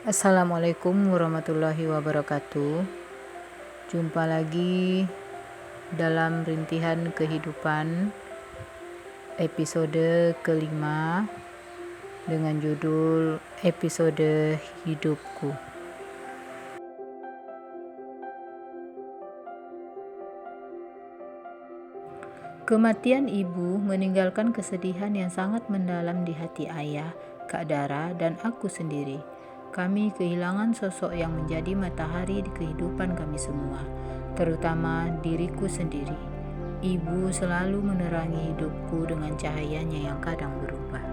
Assalamualaikum warahmatullahi wabarakatuh. Jumpa lagi dalam rintihan kehidupan episode kelima dengan judul episode hidupku. Kematian ibu meninggalkan kesedihan yang sangat mendalam di hati ayah, Kak Dara, dan aku sendiri. Kami kehilangan sosok yang menjadi matahari di kehidupan kami semua, terutama diriku sendiri. Ibu selalu menerangi hidupku dengan cahayanya yang kadang berubah.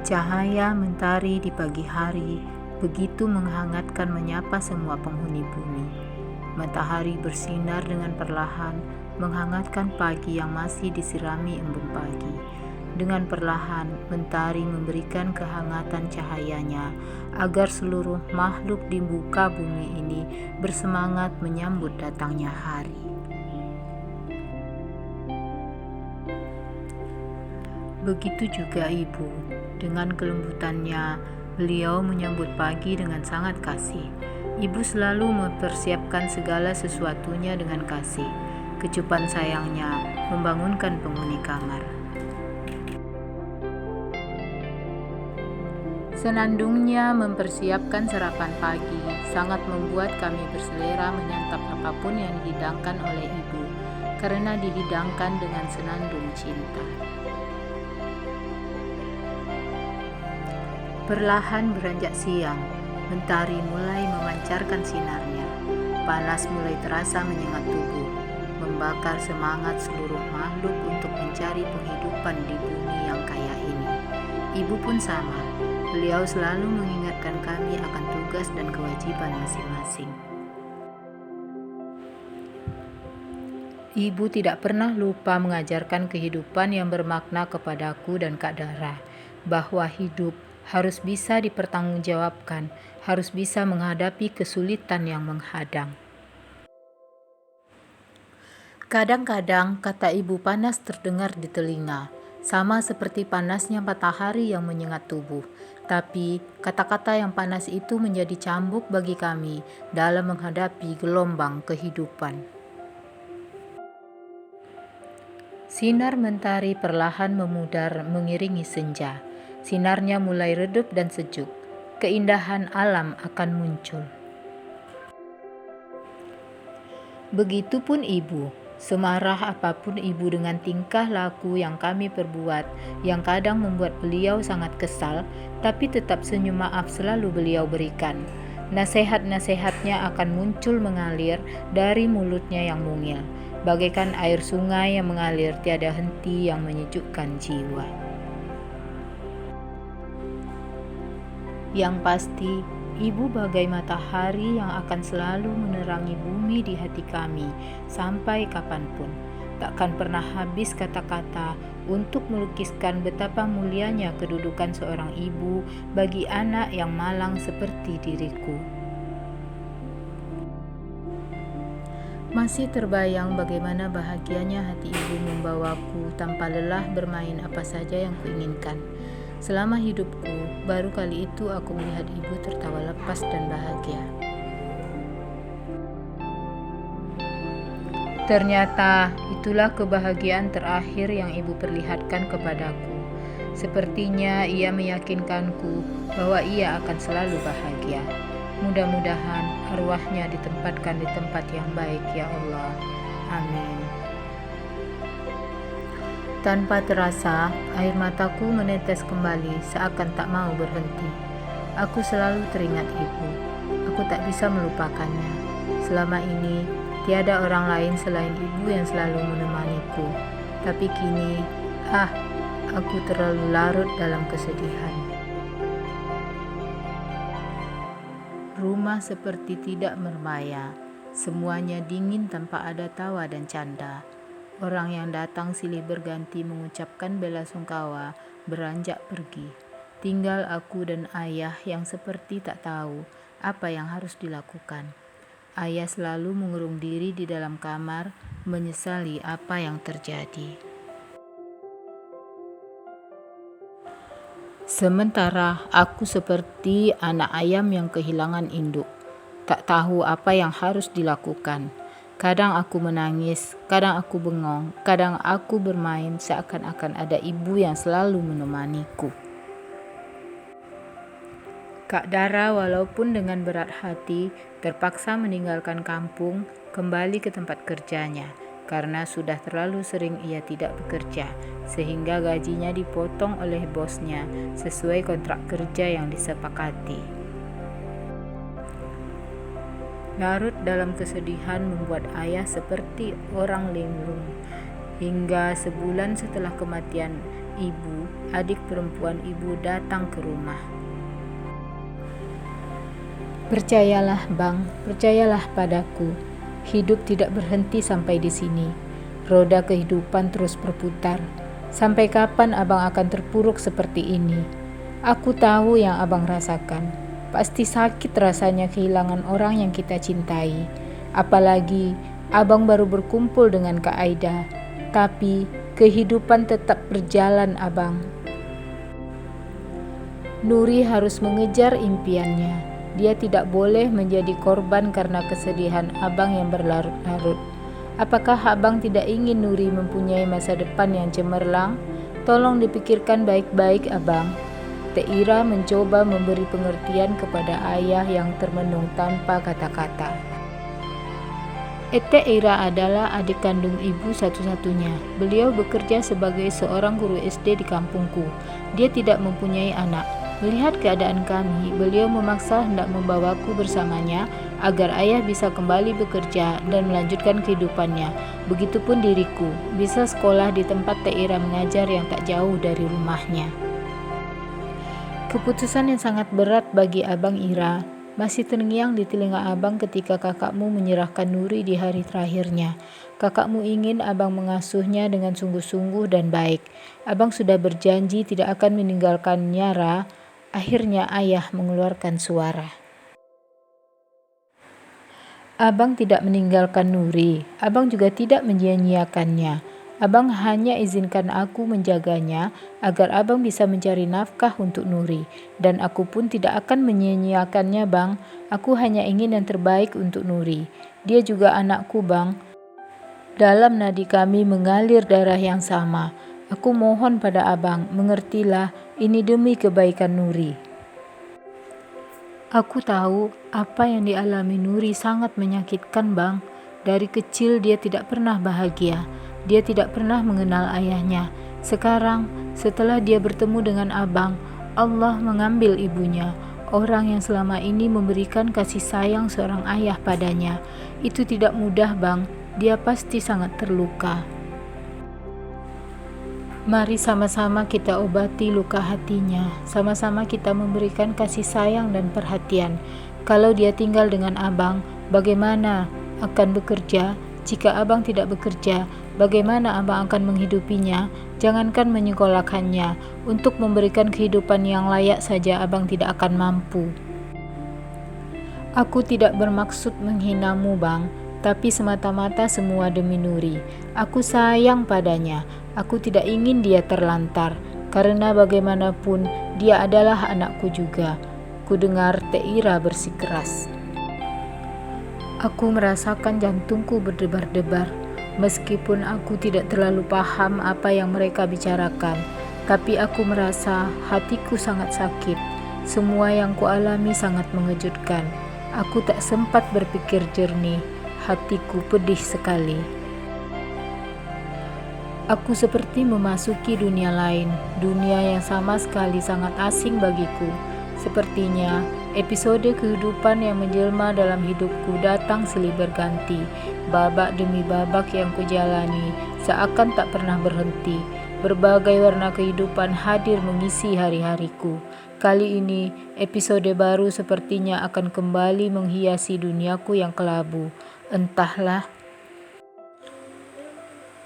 Cahaya mentari di pagi hari begitu menghangatkan menyapa semua penghuni bumi. Matahari bersinar dengan perlahan, menghangatkan pagi yang masih disirami embun pagi. Dengan perlahan, mentari memberikan kehangatan cahayanya agar seluruh makhluk di muka bumi ini bersemangat menyambut datangnya hari. Begitu juga ibu, dengan kelembutannya, beliau menyambut pagi dengan sangat kasih. Ibu selalu mempersiapkan segala sesuatunya dengan kasih. Kecupan sayangnya membangunkan penghuni kamar. Senandungnya mempersiapkan sarapan pagi, sangat membuat kami berselera menyantap apapun yang dihidangkan oleh ibu, karena dihidangkan dengan senandung cinta. Perlahan beranjak siang, mentari mulai memancarkan sinarnya. Panas mulai terasa menyengat tubuh, membakar semangat seluruh makhluk untuk mencari penghidupan di bumi yang kaya ini. Ibu pun sama. Beliau selalu mengingatkan kami akan tugas dan kewajiban masing-masing. Ibu tidak pernah lupa mengajarkan kehidupan yang bermakna kepadaku dan Kak Dara, bahwa hidup harus bisa dipertanggungjawabkan, harus bisa menghadapi kesulitan yang menghadang. Kadang-kadang kata ibu panas terdengar di telinga, sama seperti panasnya matahari yang menyengat tubuh. Tapi kata-kata yang panas itu menjadi cambuk bagi kami dalam menghadapi gelombang kehidupan. Sinar mentari perlahan memudar mengiringi senja. Sinarnya mulai redup dan sejuk. Keindahan alam akan muncul. Begitupun ibu. Semarah apapun ibu dengan tingkah laku yang kami perbuat, yang kadang membuat beliau sangat kesal, tapi tetap senyum maaf selalu beliau berikan. Nasihat-nasihatnya akan muncul mengalir dari mulutnya yang mungil, bagaikan air sungai yang mengalir tiada henti yang menyejukkan jiwa. Yang pasti, ibu bagai matahari yang akan selalu menerangi bumi di hati kami sampai kapanpun. Takkan pernah habis kata-kata untuk melukiskan betapa mulianya kedudukan seorang ibu bagi anak yang malang seperti diriku. Masih terbayang bagaimana bahagianya hati ibu membawaku tanpa lelah bermain apa saja yang kuinginkan. Selama hidupku, baru kali itu aku melihat ibu tertawa lepas dan bahagia. Ternyata itulah kebahagiaan terakhir yang ibu perlihatkan kepadaku. Sepertinya ia meyakinkanku bahwa ia akan selalu bahagia. Mudah-mudahan arwahnya ditempatkan di tempat yang baik, ya Allah. Amin. Tanpa terasa, air mataku menetes kembali seakan tak mau berhenti. Aku selalu teringat ibu. Aku tak bisa melupakannya. Selama ini, tiada orang lain selain ibu yang selalu menemaniku. Tapi kini, aku terlalu larut dalam kesedihan. Rumah seperti tidak mermaya. Semuanya dingin tanpa ada tawa dan canda. Orang yang datang silih berganti mengucapkan belasungkawa beranjak pergi. Tinggal aku dan ayah yang seperti tak tahu apa yang harus dilakukan. Ayah selalu mengurung diri di dalam kamar, menyesali apa yang terjadi. Sementara aku seperti anak ayam yang kehilangan induk, tak tahu apa yang harus dilakukan. Kadang aku menangis, kadang aku bengong, kadang aku bermain seakan-akan ada ibu yang selalu menemaniku. Kak Dara walaupun dengan berat hati terpaksa meninggalkan kampung kembali ke tempat kerjanya karena sudah terlalu sering ia tidak bekerja sehingga gajinya dipotong oleh bosnya sesuai kontrak kerja yang disepakati. Larut dalam kesedihan membuat ayah seperti orang linglung. Hingga sebulan setelah kematian ibu, adik perempuan ibu datang ke rumah. Percayalah Bang, percayalah padaku. Hidup tidak berhenti sampai di sini. Roda kehidupan terus berputar. Sampai kapan abang akan terpuruk seperti ini? Aku tahu yang abang rasakan. Pasti sakit rasanya kehilangan orang yang kita cintai. Apalagi abang baru berkumpul dengan Kak Aida. Tapi kehidupan tetap berjalan abang. Nuri harus mengejar impiannya. Dia tidak boleh menjadi korban karena kesedihan abang yang berlarut-larut. Apakah abang tidak ingin Nuri mempunyai masa depan yang cemerlang? Tolong dipikirkan baik-baik abang. Teh Ira mencoba memberi pengertian kepada ayah yang termenung tanpa kata-kata. Teh Ira adalah adik kandung ibu satu-satunya. Beliau bekerja sebagai seorang guru SD di kampungku. Dia tidak mempunyai anak. Melihat keadaan kami, beliau memaksa hendak membawaku bersamanya agar ayah bisa kembali bekerja dan melanjutkan kehidupannya. Begitupun diriku, bisa sekolah di tempat Teh Ira mengajar yang tak jauh dari rumahnya. Keputusan yang sangat berat bagi Abang Ira. Masih terngiang di telinga abang ketika kakakmu menyerahkan Nuri di hari terakhirnya. Kakakmu ingin abang mengasuhnya dengan sungguh-sungguh dan baik. Abang sudah berjanji tidak akan meninggalkannya, Ra. Akhirnya ayah mengeluarkan suara. Abang tidak meninggalkan Nuri. Abang juga tidak menyia-nyiakannya. Abang hanya izinkan aku menjaganya agar abang bisa mencari nafkah untuk Nuri. Dan aku pun tidak akan menyia-nyiakannya, Bang. Aku hanya ingin yang terbaik untuk Nuri. Dia juga anakku, Bang. Dalam nadi kami mengalir darah yang sama. Aku mohon pada abang, mengertilah, ini demi kebaikan Nuri. Aku tahu apa yang dialami Nuri sangat menyakitkan, Bang. Dari kecil dia tidak pernah bahagia. Dia tidak pernah mengenal ayahnya. Sekarang, setelah dia bertemu dengan abang, Allah mengambil ibunya. Orang yang selama ini memberikan kasih sayang seorang ayah padanya. Itu tidak mudah, Bang. Dia pasti sangat terluka. Mari sama-sama kita obati luka hatinya. Sama-sama kita memberikan kasih sayang dan perhatian. Kalau dia tinggal dengan abang, bagaimana akan bekerja? Jika abang tidak bekerja, bagaimana abang akan menghidupinya? Jangankan menyekolahkannya, untuk memberikan kehidupan yang layak saja abang tidak akan mampu. Aku tidak bermaksud menghinamu, Bang, tapi semata-mata semua demi Nuri. Aku sayang padanya. Aku tidak ingin dia terlantar, karena bagaimanapun dia adalah anakku juga. Kudengar Teh Ira bersikeras. Aku merasakan jantungku berdebar-debar, meskipun aku tidak terlalu paham apa yang mereka bicarakan. Tapi aku merasa hatiku sangat sakit. Semua yang kualami sangat mengejutkan. Aku tak sempat berpikir jernih. Hatiku pedih sekali. Aku seperti memasuki dunia lain, dunia yang sama sekali sangat asing bagiku. Sepertinya episode kehidupan yang menjelma dalam hidupku datang silih berganti. Babak demi babak yang kujalani seakan tak pernah berhenti. Berbagai warna kehidupan hadir mengisi hari-hariku. Kali ini episode baru sepertinya akan kembali menghiasi duniaku yang kelabu. Entahlah.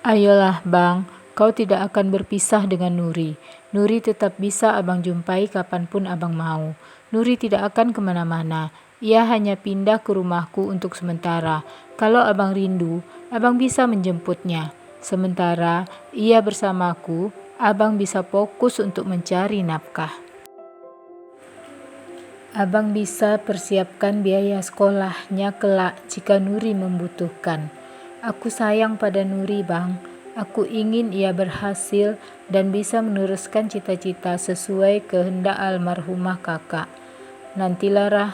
Ayolah Bang, kau tidak akan berpisah dengan Nuri. Nuri tetap bisa abang jumpai kapanpun abang mau. Nuri tidak akan kemana-mana. Ia hanya pindah ke rumahku untuk sementara. Kalau abang rindu, abang bisa menjemputnya. Sementara ia bersamaku, abang bisa fokus untuk mencari nafkah. Abang bisa persiapkan biaya sekolahnya kelak jika Nuri membutuhkan. Aku sayang pada Nuri, Bang. Aku ingin ia berhasil dan bisa meneruskan cita-cita sesuai kehendak almarhumah kakak. Nantilah Rah,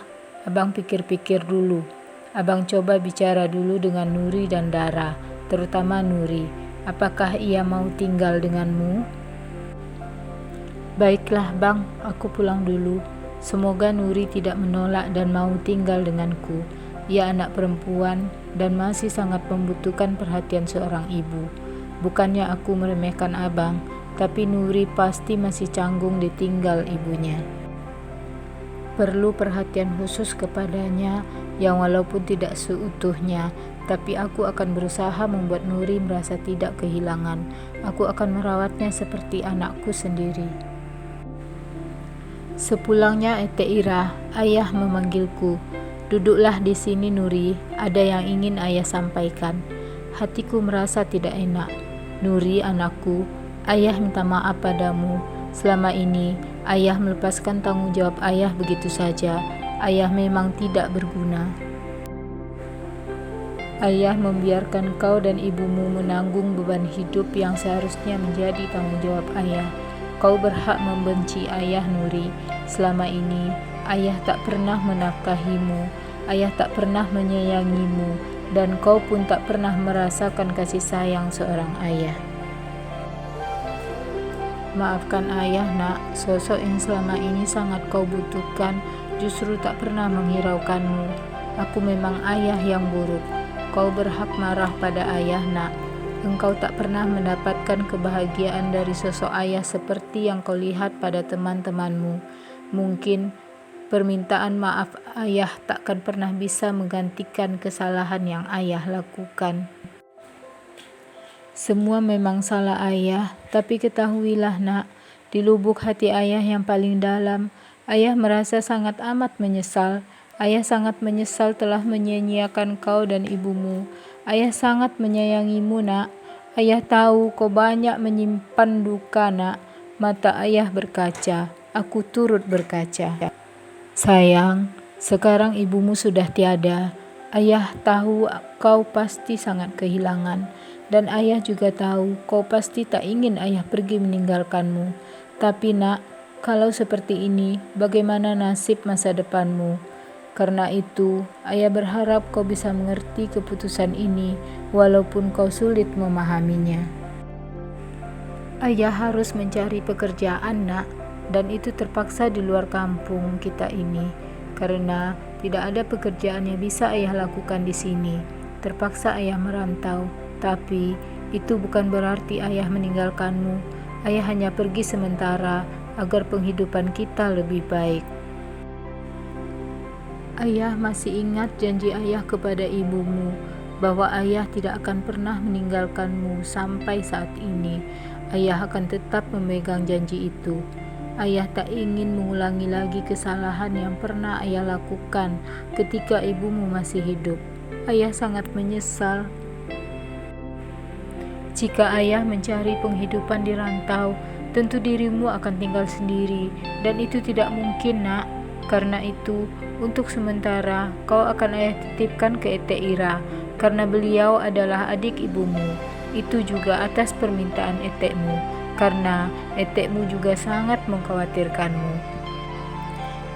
Abang pikir-pikir dulu. Abang coba bicara dulu dengan Nuri dan Dara, terutama Nuri. Apakah ia mau tinggal denganmu? Baiklah Bang, aku pulang dulu. Semoga Nuri tidak menolak dan mau tinggal denganku. Ia anak perempuan dan masih sangat membutuhkan perhatian seorang ibu. Bukannya aku meremehkan abang, tapi Nuri pasti masih canggung ditinggal ibunya. Perlu perhatian khusus kepadanya yang walaupun tidak seutuhnya, tapi aku akan berusaha membuat Nuri merasa tidak kehilangan. Aku akan merawatnya seperti anakku sendiri. Sepulangnya Ete Ira, ayah memanggilku. Duduklah di sini Nuri, ada yang ingin ayah sampaikan. Hatiku merasa tidak enak. Nuri anakku, ayah minta maaf padamu. Selama ini, ayah melepaskan tanggung jawab ayah begitu saja. Ayah memang tidak berguna. Ayah membiarkan kau dan ibumu menanggung beban hidup yang seharusnya menjadi tanggung jawab ayah. Kau berhak membenci ayah Nuri. Selama ini, ayah tak pernah menafkahimu, ayah tak pernah menyayangimu, dan kau pun tak pernah merasakan kasih sayang seorang ayah. Maafkan ayah nak, sosok yang selama ini sangat kau butuhkan justru tak pernah menghiraukanmu. Aku memang ayah yang buruk. Kau berhak marah pada ayah nak. Engkau tak pernah mendapatkan kebahagiaan dari sosok ayah seperti yang kau lihat pada teman-temanmu. Mungkin permintaan maaf ayah takkan pernah bisa menggantikan kesalahan yang ayah lakukan. Semua memang salah ayah, tapi ketahuilah nak, di lubuk hati ayah yang paling dalam, ayah merasa sangat amat menyesal. Ayah sangat menyesal telah menyia-nyiakan kau dan ibumu. Ayah sangat menyayangimu nak. Ayah tahu kau banyak menyimpan duka nak. Mata ayah berkaca, aku turut berkaca. Sayang, sekarang ibumu sudah tiada. Ayah tahu kau pasti sangat kehilangan. Dan ayah juga tahu kau pasti tak ingin ayah pergi meninggalkanmu. Tapi nak, kalau seperti ini, bagaimana nasib masa depanmu? Karena itu, ayah berharap kau bisa mengerti keputusan ini, walaupun kau sulit memahaminya. Ayah harus mencari pekerjaan nak, dan itu terpaksa di luar kampung kita ini, karena tidak ada pekerjaan yang bisa ayah lakukan di sini. Terpaksa ayah merantau, tapi itu bukan berarti ayah meninggalkanmu. Ayah hanya pergi sementara agar penghidupan kita lebih baik. Ayah masih ingat janji ayah kepada ibumu bahwa ayah tidak akan pernah meninggalkanmu sampai saat ini. Ayah akan tetap memegang janji itu. Ayah tak ingin mengulangi lagi kesalahan yang pernah ayah lakukan ketika ibumu masih hidup. Ayah sangat menyesal. Jika ayah mencari penghidupan di rantau, tentu dirimu akan tinggal sendiri, dan itu tidak mungkin nak. Karena itu, untuk sementara kau akan ayah titipkan ke Ete Ira, karena beliau adalah adik ibumu. Itu juga atas permintaan etekmu, karena etekmu juga sangat mengkhawatirkanmu.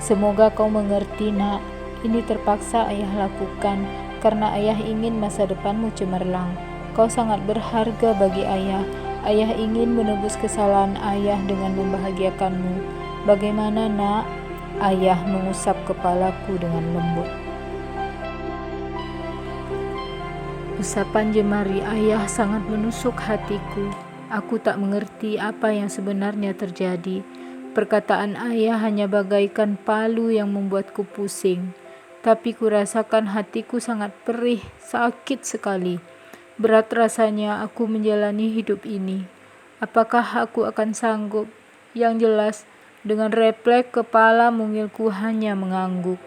Semoga kau mengerti nak, ini terpaksa ayah lakukan karena ayah ingin masa depanmu cemerlang. Kau sangat berharga bagi ayah. Ayah ingin menebus kesalahan ayah dengan membahagiakanmu. Bagaimana nak? Ayah mengusap kepalaku dengan lembut. Usapan jemari ayah sangat menusuk hatiku. Aku tak mengerti apa yang sebenarnya terjadi. Perkataan ayah hanya bagaikan palu yang membuatku pusing. Tapi kurasakan hatiku sangat perih, sakit sekali. Berat rasanya aku menjalani hidup ini. Apakah aku akan sanggup? Yang jelas, dengan refleks kepala mungilku hanya mengangguk.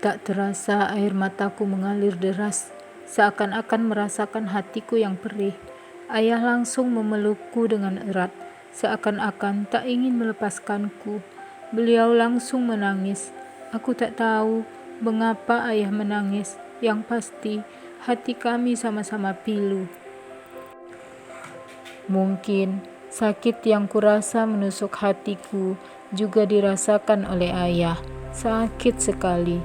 Tak terasa air mataku mengalir deras, seakan-akan merasakan hatiku yang perih. Ayah langsung memelukku dengan erat. seakan-akan tak ingin melepaskanku. Beliau langsung menangis. Aku tak tahu mengapa ayah menangis. Yang pasti, hati kami sama-sama pilu. Mungkin sakit yang kurasa menusuk hatiku juga dirasakan oleh ayah. Sakit sekali.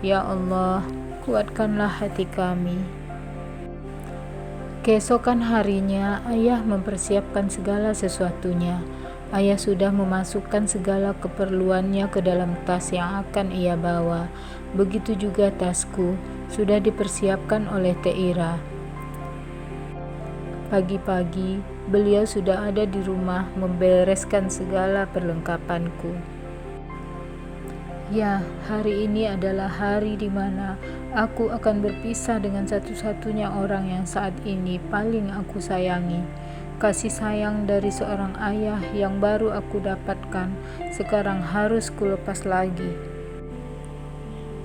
Ya Allah, kuatkanlah hati kami. Keesokan harinya, ayah mempersiapkan segala sesuatunya. Ayah sudah memasukkan segala keperluannya ke dalam tas yang akan ia bawa. Begitu juga tasku, sudah dipersiapkan oleh Teh Ira. Pagi-pagi, beliau sudah ada di rumah membereskan segala perlengkapanku. Ya, hari ini adalah hari di mana aku akan berpisah dengan satu-satunya orang yang saat ini paling aku sayangi. Kasih sayang dari seorang ayah yang baru aku dapatkan, sekarang harus kulepas lagi.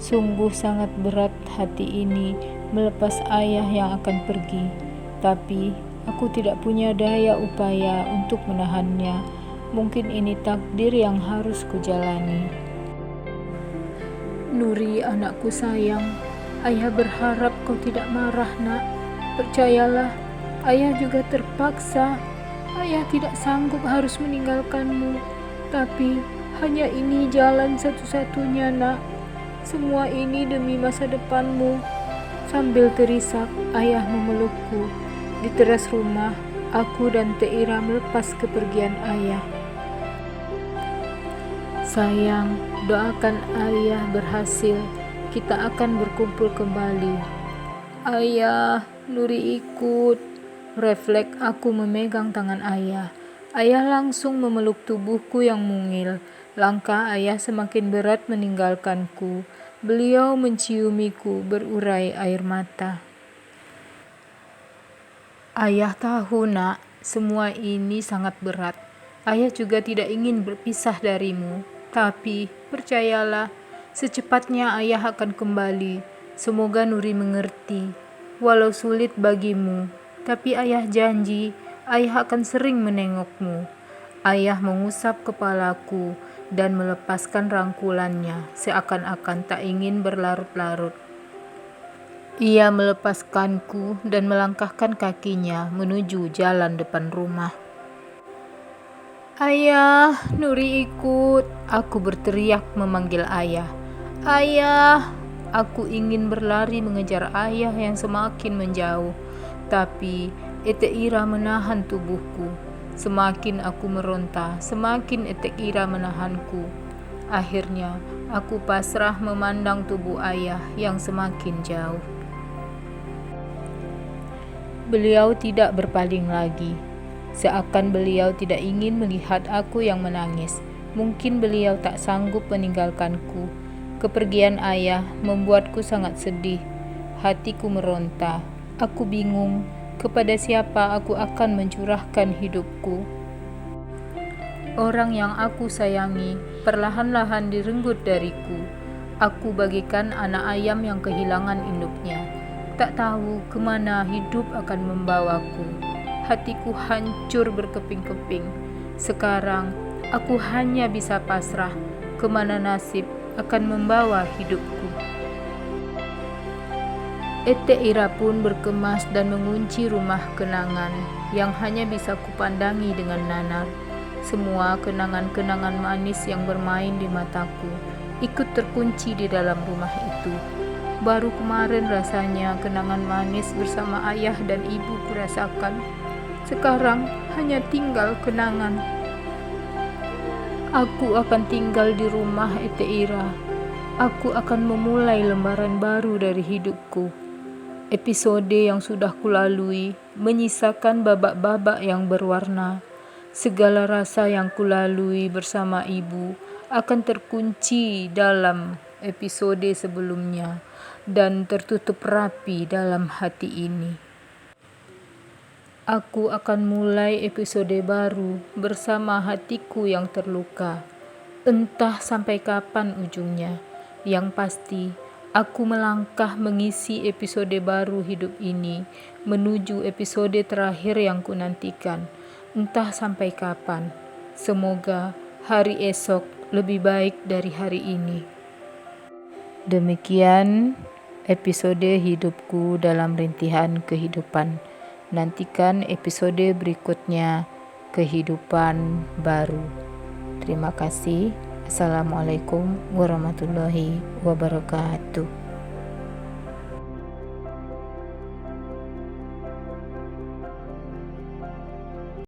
Sungguh sangat berat hati ini melepas ayah yang akan pergi, tapi aku tidak punya daya upaya untuk menahannya. Mungkin ini takdir yang harus kujalani. Nuri, anakku sayang, ayah berharap kau tidak marah, nak. Percayalah, ayah juga terpaksa. Ayah tidak sanggup harus meninggalkanmu, tapi hanya ini jalan satu-satunya, nak. Semua ini demi masa depanmu. Sambil terisak, ayah memelukku. Di teras rumah, aku dan Teh Ira melepas kepergian ayah. Sayang, doakan ayah berhasil. Kita akan berkumpul kembali. Ayah, Nuri ikut. Refleks aku memegang tangan ayah. Ayah langsung memeluk tubuhku yang mungil. Langkah ayah semakin berat meninggalkanku. Beliau menciumiku, berurai air mata. Ayah tahu, nak, semua ini sangat berat. Ayah juga tidak ingin berpisah darimu. Tapi, percayalah, secepatnya ayah akan kembali. Semoga Nuri mengerti. Walau sulit bagimu, tapi ayah janji, ayah akan sering menengokmu. Ayah mengusap kepalaku dan melepaskan rangkulannya, seakan-akan tak ingin berlarut-larut. Ia melepaskanku dan melangkahkan kakinya menuju jalan depan rumah. Ayah, Nuri ikut. Aku berteriak memanggil ayah. Ayah, aku ingin berlari mengejar ayah yang semakin menjauh. Tapi Teh Ira menahan tubuhku. Semakin aku meronta, semakin Teh Ira menahanku. Akhirnya, aku pasrah memandang tubuh ayah yang semakin jauh. Beliau tidak berpaling lagi. Seakan beliau tidak ingin melihat aku yang menangis. Mungkin beliau tak sanggup meninggalkanku. Kepergian ayah membuatku sangat sedih. Hatiku meronta. Aku bingung kepada siapa aku akan mencurahkan hidupku. Orang yang aku sayangi perlahan-lahan direnggut dariku. Aku bagaikan anak ayam yang kehilangan induknya. Tak tahu kemana hidup akan membawaku. Hatiku hancur berkeping-keping. Sekarang aku hanya bisa pasrah kemana nasib akan membawa hidupku. Teh Ira pun berkemas dan mengunci rumah kenangan yang hanya bisa kupandangi dengan nanar. Semua kenangan-kenangan manis yang bermain di mataku ikut terkunci di dalam rumah itu. Baru kemarin rasanya kenangan manis bersama ayah dan ibu kurasakan. Sekarang hanya tinggal kenangan. Aku akan tinggal di rumah Teh Ira. Aku akan memulai lembaran baru dari hidupku. Episode yang sudah kulalui menyisakan babak-babak yang berwarna. Segala rasa yang kulalui bersama ibu akan terkunci dalam episode sebelumnya dan tertutup rapi dalam hati ini. Aku akan mulai episode baru bersama hatiku yang terluka. Entah sampai kapan ujungnya. Yang pasti, aku melangkah mengisi episode baru hidup ini menuju episode terakhir yang kunantikan. Entah sampai kapan. Semoga hari esok lebih baik dari hari ini. Demikian episode hidupku dalam rintihan kehidupan. Nantikan episode berikutnya, kehidupan baru. Terima kasih. Assalamualaikum warahmatullahi wabarakatuh.